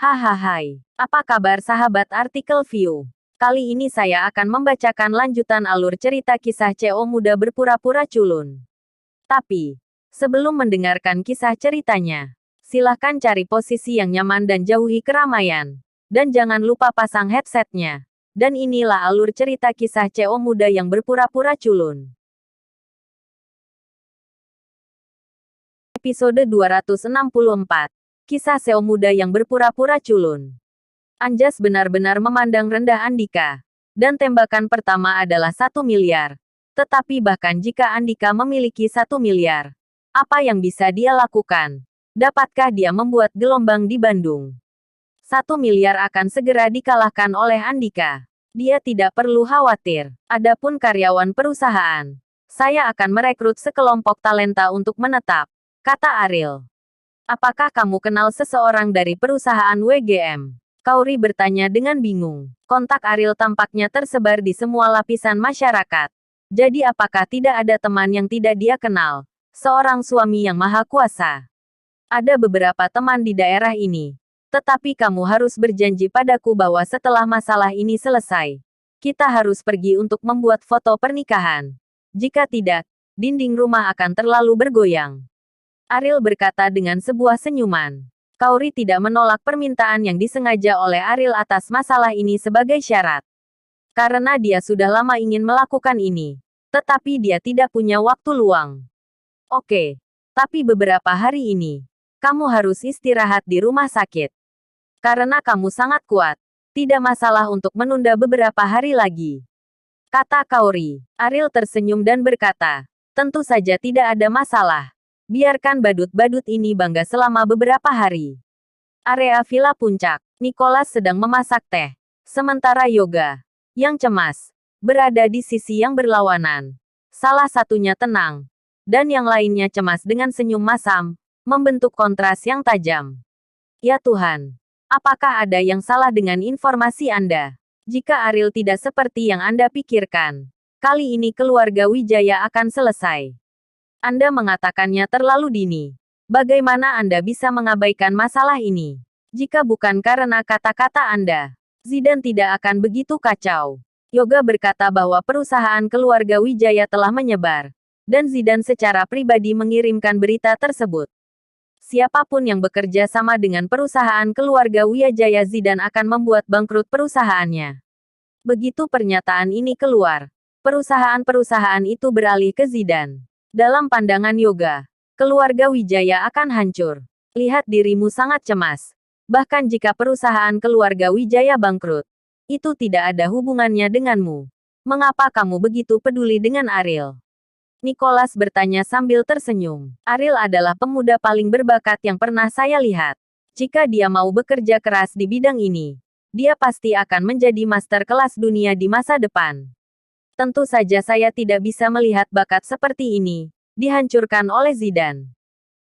Hahaha. Apa kabar sahabat artikel view? Kali ini saya akan membacakan lanjutan alur cerita kisah CO muda berpura-pura culun. Tapi, sebelum mendengarkan kisah ceritanya, silahkan cari posisi yang nyaman dan jauhi keramaian. Dan jangan lupa pasang headsetnya. Dan inilah alur cerita kisah CO muda yang berpura-pura culun. Episode 264. Kisah CEO muda yang berpura-pura culun. Anjas benar-benar memandang rendah Andika. Dan tembakan pertama adalah 1 miliar. Tetapi bahkan jika Andika memiliki 1 miliar, apa yang bisa dia lakukan? Dapatkah dia membuat gelombang di Bandung? 1 miliar akan segera dikalahkan oleh Andika. Dia tidak perlu khawatir. Adapun karyawan perusahaan, saya akan merekrut sekelompok talenta untuk menetap, kata Ariel. Apakah kamu kenal seseorang dari perusahaan WGM? Kauri bertanya dengan bingung. Kontak Ariel tampaknya tersebar di semua lapisan masyarakat. Jadi apakah tidak ada teman yang tidak dia kenal? Seorang suami yang maha kuasa. Ada beberapa teman di daerah ini. Tetapi kamu harus berjanji padaku bahwa setelah masalah ini selesai, kita harus pergi untuk membuat foto pernikahan. Jika tidak, dinding rumah akan terlalu bergoyang. Ariel berkata dengan sebuah senyuman. Kauri tidak menolak permintaan yang disengaja oleh Ariel atas masalah ini sebagai syarat. Karena dia sudah lama ingin melakukan ini. Tetapi dia tidak punya waktu luang. Oke. Tapi beberapa hari ini, kamu harus istirahat di rumah sakit. Karena kamu sangat kuat. Tidak masalah untuk menunda beberapa hari lagi. Kata Kauri. Ariel tersenyum dan berkata, tentu saja tidak ada masalah. Biarkan badut-badut ini bangga selama beberapa hari. Area Villa Puncak. Nicholas sedang memasak teh. Sementara Yoga, yang cemas, berada di sisi yang berlawanan. Salah satunya tenang. Dan yang lainnya cemas dengan senyum masam, membentuk kontras yang tajam. Ya Tuhan. Apakah ada yang salah dengan informasi Anda? Jika Ariel tidak seperti yang Anda pikirkan, kali ini keluarga Wijaya akan selesai. Anda mengatakannya terlalu dini. Bagaimana Anda bisa mengabaikan masalah ini? Jika bukan karena kata-kata Anda, Zidan tidak akan begitu kacau. Yoga berkata bahwa perusahaan keluarga Wijaya telah menyebar, dan Zidan secara pribadi mengirimkan berita tersebut. Siapapun yang bekerja sama dengan perusahaan keluarga Wijaya Zidan akan membuat bangkrut perusahaannya. Begitu pernyataan ini keluar, perusahaan-perusahaan itu beralih ke Zidan. Dalam pandangan Yoga, keluarga Wijaya akan hancur. Lihat dirimu sangat cemas. Bahkan jika perusahaan keluarga Wijaya bangkrut, itu tidak ada hubungannya denganmu. Mengapa kamu begitu peduli dengan Ariel? Nicholas bertanya sambil tersenyum. Ariel adalah pemuda paling berbakat yang pernah saya lihat. Jika dia mau bekerja keras di bidang ini, dia pasti akan menjadi master kelas dunia di masa depan. Tentu saja saya tidak bisa melihat bakat seperti ini dihancurkan oleh Zidan.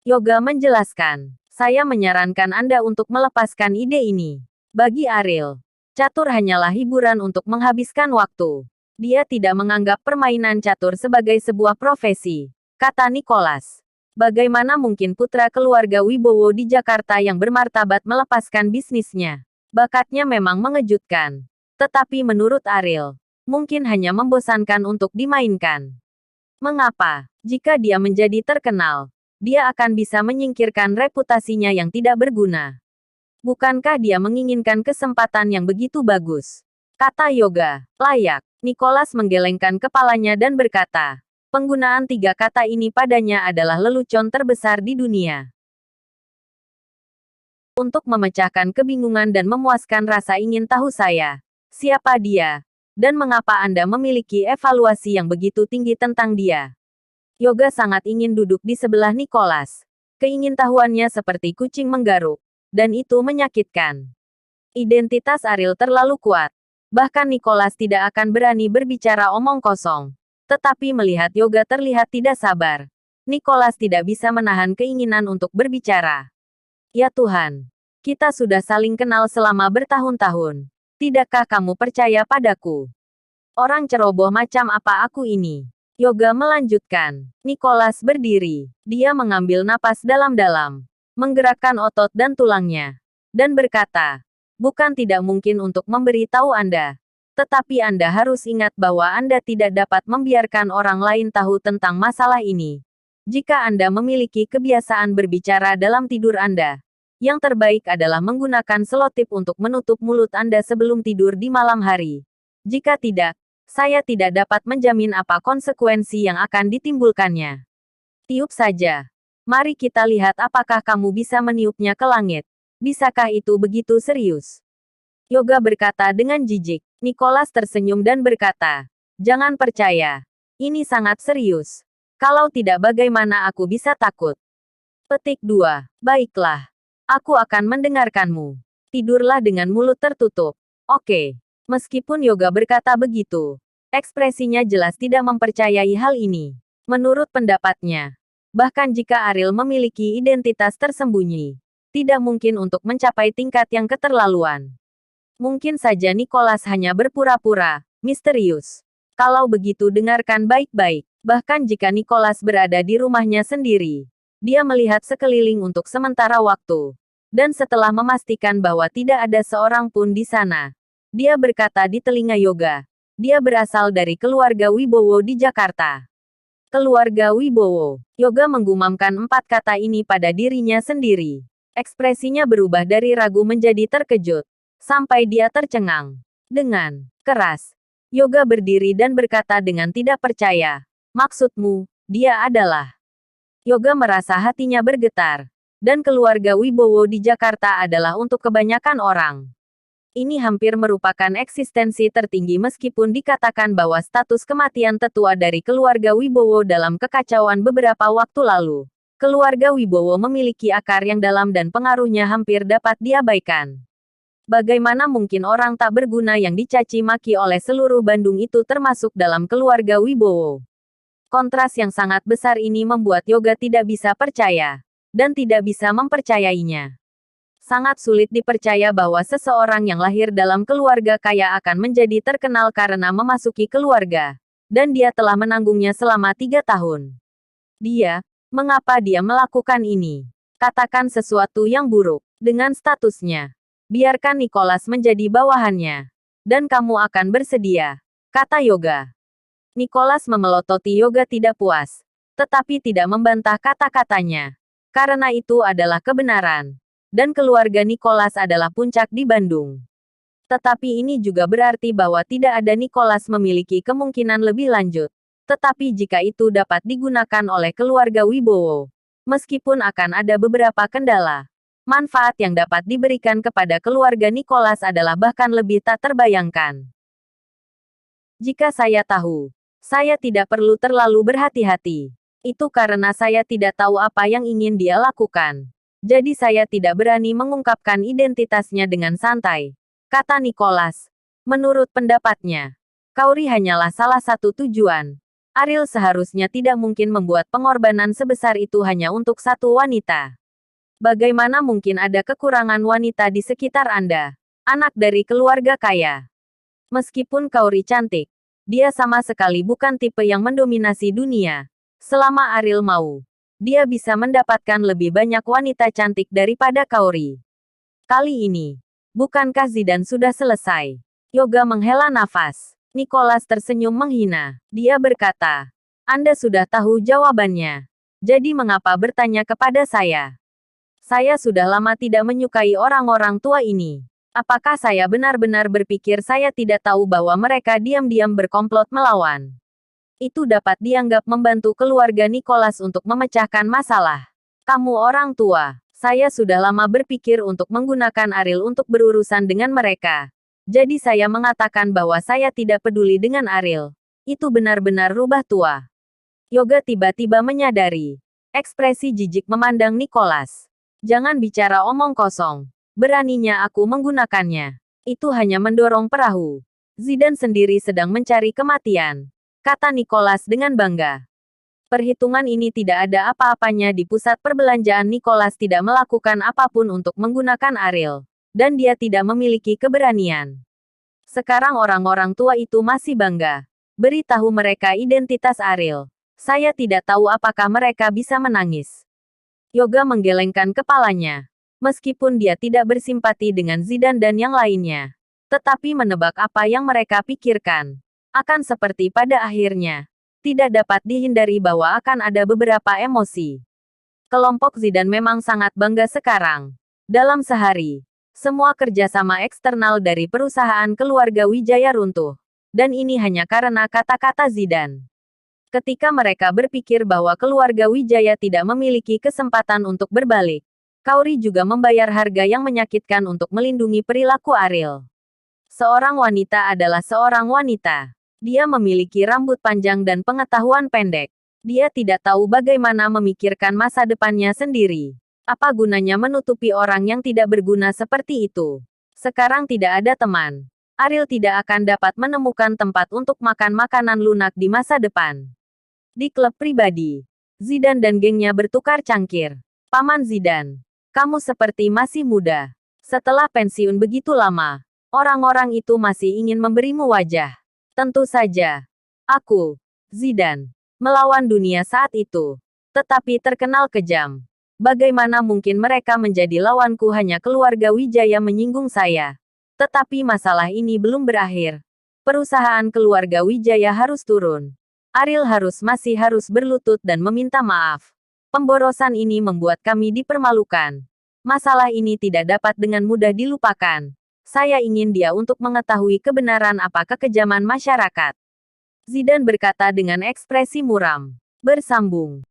Yoga menjelaskan, saya menyarankan Anda untuk melepaskan ide ini. Bagi Ariel, catur hanyalah hiburan untuk menghabiskan waktu. Dia tidak menganggap permainan catur sebagai sebuah profesi, kata Nicholas. Bagaimana mungkin putra keluarga Wibowo di Jakarta yang bermartabat melepaskan bisnisnya? Bakatnya memang mengejutkan. Tetapi menurut Ariel, mungkin hanya membosankan untuk dimainkan. Mengapa? Jika dia menjadi terkenal, dia akan bisa menyingkirkan reputasinya yang tidak berguna. Bukankah dia menginginkan kesempatan yang begitu bagus? Kata Yoga, layak. Nicholas menggelengkan kepalanya dan berkata, penggunaan 3 kata ini padanya adalah lelucon terbesar di dunia. Untuk memecahkan kebingungan dan memuaskan rasa ingin tahu saya, siapa dia? Dan mengapa Anda memiliki evaluasi yang begitu tinggi tentang dia? Yoga sangat ingin duduk di sebelah Nicholas. Keingintahuannya seperti kucing menggaruk. Dan itu menyakitkan. Identitas Ariel terlalu kuat. Bahkan Nicholas tidak akan berani berbicara omong kosong. Tetapi melihat Yoga terlihat tidak sabar, Nicholas tidak bisa menahan keinginan untuk berbicara. Ya Tuhan, kita sudah saling kenal selama bertahun-tahun. Tidakkah kamu percaya padaku? Orang ceroboh macam apa aku ini? Yoga melanjutkan. Nicholas berdiri. Dia mengambil napas dalam-dalam. Menggerakkan otot dan tulangnya. dan berkata, "Bukan tidak mungkin untuk memberi tahu Anda. Tetapi Anda harus ingat bahwa Anda tidak dapat membiarkan orang lain tahu tentang masalah ini. Jika Anda memiliki kebiasaan berbicara dalam tidur Anda, yang terbaik adalah menggunakan selotip untuk menutup mulut Anda sebelum tidur di malam hari. Jika tidak, saya tidak dapat menjamin apa konsekuensi yang akan ditimbulkannya. Tiup saja. Mari kita lihat apakah kamu bisa meniupnya ke langit. Bisakah itu begitu serius?" Yoga berkata dengan jijik. Nicholas tersenyum dan berkata, "Jangan percaya. Ini sangat serius. Kalau tidak bagaimana aku bisa takut?" Petik 2. Baiklah. Aku akan mendengarkanmu. Tidurlah dengan mulut tertutup. Oke. Meskipun Yoga berkata begitu, ekspresinya jelas tidak mempercayai hal ini. Menurut pendapatnya, bahkan jika Ariel memiliki identitas tersembunyi, tidak mungkin untuk mencapai tingkat yang keterlaluan. Mungkin saja Nicholas hanya berpura-pura misterius. Kalau begitu dengarkan baik-baik. Bahkan jika Nicholas berada di rumahnya sendiri, dia melihat sekeliling untuk sementara waktu. Dan setelah memastikan bahwa tidak ada seorang pun di sana, dia berkata di telinga Yoga, dia berasal dari keluarga Wibowo di Jakarta. Keluarga Wibowo. Yoga menggumamkan 4 kata ini pada dirinya sendiri. Ekspresinya berubah dari ragu menjadi terkejut. Sampai dia tercengang. Dengan keras, Yoga berdiri dan berkata dengan tidak percaya, "Maksudmu, dia adalah..." Yoga merasa hatinya bergetar. Dan keluarga Wibowo di Jakarta adalah untuk kebanyakan orang. Ini hampir merupakan eksistensi tertinggi meskipun dikatakan bahwa status kematian tetua dari keluarga Wibowo dalam kekacauan beberapa waktu lalu. Keluarga Wibowo memiliki akar yang dalam dan pengaruhnya hampir dapat diabaikan. Bagaimana mungkin orang tak berguna yang dicaci maki oleh seluruh Bandung itu termasuk dalam keluarga Wibowo? Kontras yang sangat besar ini membuat Yoga tidak bisa percaya, dan tidak bisa mempercayainya. Sangat sulit dipercaya bahwa seseorang yang lahir dalam keluarga kaya akan menjadi terkenal karena memasuki keluarga, dan dia telah menanggungnya selama 3 tahun. Mengapa dia melakukan ini? Katakan sesuatu yang buruk, dengan statusnya. Biarkan Nicholas menjadi bawahannya. Dan kamu akan bersedia, kata Yoga. Nicholas memelototi Yoga tidak puas, tetapi tidak membantah kata-katanya. Karena itu adalah kebenaran. Dan keluarga Nicholas adalah puncak di Bandung. Tetapi ini juga berarti bahwa tidak ada Nicholas memiliki kemungkinan lebih lanjut. Tetapi jika itu dapat digunakan oleh keluarga Wibowo, meskipun akan ada beberapa kendala, manfaat yang dapat diberikan kepada keluarga Nicholas adalah bahkan lebih tak terbayangkan. Jika saya tahu, saya tidak perlu terlalu berhati-hati. Itu karena saya tidak tahu apa yang ingin dia lakukan. Jadi saya tidak berani mengungkapkan identitasnya dengan santai, kata Nicholas. Menurut pendapatnya, Kauri hanyalah salah satu tujuan. Ariel seharusnya tidak mungkin membuat pengorbanan sebesar itu hanya untuk satu wanita. Bagaimana mungkin ada kekurangan wanita di sekitar Anda? Anak dari keluarga kaya. Meskipun Kauri cantik, dia sama sekali bukan tipe yang mendominasi dunia. Selama Ariel mau, dia bisa mendapatkan lebih banyak wanita cantik daripada Kauri. Kali ini, bukankah Zidan sudah selesai? Yoga menghela nafas. Nicholas tersenyum menghina. Dia berkata, "Anda sudah tahu jawabannya. Jadi mengapa bertanya kepada saya? Saya sudah lama tidak menyukai orang-orang tua ini. Apakah saya benar-benar berpikir saya tidak tahu bahwa mereka diam-diam berkomplot melawan? Itu dapat dianggap membantu keluarga Nicholas untuk memecahkan masalah. Kamu orang tua. Saya sudah lama berpikir untuk menggunakan Ariel untuk berurusan dengan mereka. Jadi saya mengatakan bahwa saya tidak peduli dengan Ariel. Itu benar-benar rubah tua." Yoga tiba-tiba menyadari. Ekspresi jijik memandang Nicholas. "Jangan bicara omong kosong. Beraninya aku menggunakannya. Itu hanya mendorong perahu. Zidan sendiri sedang mencari kematian," kata Nicholas dengan bangga. Perhitungan ini tidak ada apa-apanya di pusat perbelanjaan. Nicholas tidak melakukan apapun untuk menggunakan Ariel. Dan dia tidak memiliki keberanian. Sekarang orang-orang tua itu masih bangga. Beritahu mereka identitas Ariel. Saya tidak tahu apakah mereka bisa menangis. Yoga menggelengkan kepalanya. Meskipun dia tidak bersimpati dengan Zidane dan yang lainnya, tetapi menebak apa yang mereka pikirkan. Akan seperti pada akhirnya, tidak dapat dihindari bahwa akan ada beberapa emosi. Kelompok Zidane memang sangat bangga sekarang. Dalam sehari, semua kerjasama eksternal dari perusahaan keluarga Wijaya runtuh. Dan ini hanya karena kata-kata Zidane. Ketika mereka berpikir bahwa keluarga Wijaya tidak memiliki kesempatan untuk berbalik, Kaori juga membayar harga yang menyakitkan untuk melindungi perilaku Ariel. Seorang wanita adalah seorang wanita. Dia memiliki rambut panjang dan pengetahuan pendek. Dia tidak tahu bagaimana memikirkan masa depannya sendiri. Apa gunanya menutupi orang yang tidak berguna seperti itu? Sekarang tidak ada teman. Ariel tidak akan dapat menemukan tempat untuk makan makanan lunak di masa depan. Di klub pribadi, Zidane dan gengnya bertukar cangkir. Paman Zidane, kamu seperti masih muda. Setelah pensiun begitu lama, orang-orang itu masih ingin memberimu wajah. Tentu saja. Aku, Zidane, melawan dunia saat itu. Tetapi terkenal kejam. Bagaimana mungkin mereka menjadi lawanku? Hanya keluarga Wijaya menyinggung saya. Tetapi masalah ini belum berakhir. Perusahaan keluarga Wijaya harus turun. Ariel masih harus berlutut dan meminta maaf. Pemborosan ini membuat kami dipermalukan. Masalah ini tidak dapat dengan mudah dilupakan. Saya ingin dia untuk mengetahui kebenaran apa kekejaman masyarakat. Zidane berkata dengan ekspresi muram. Bersambung.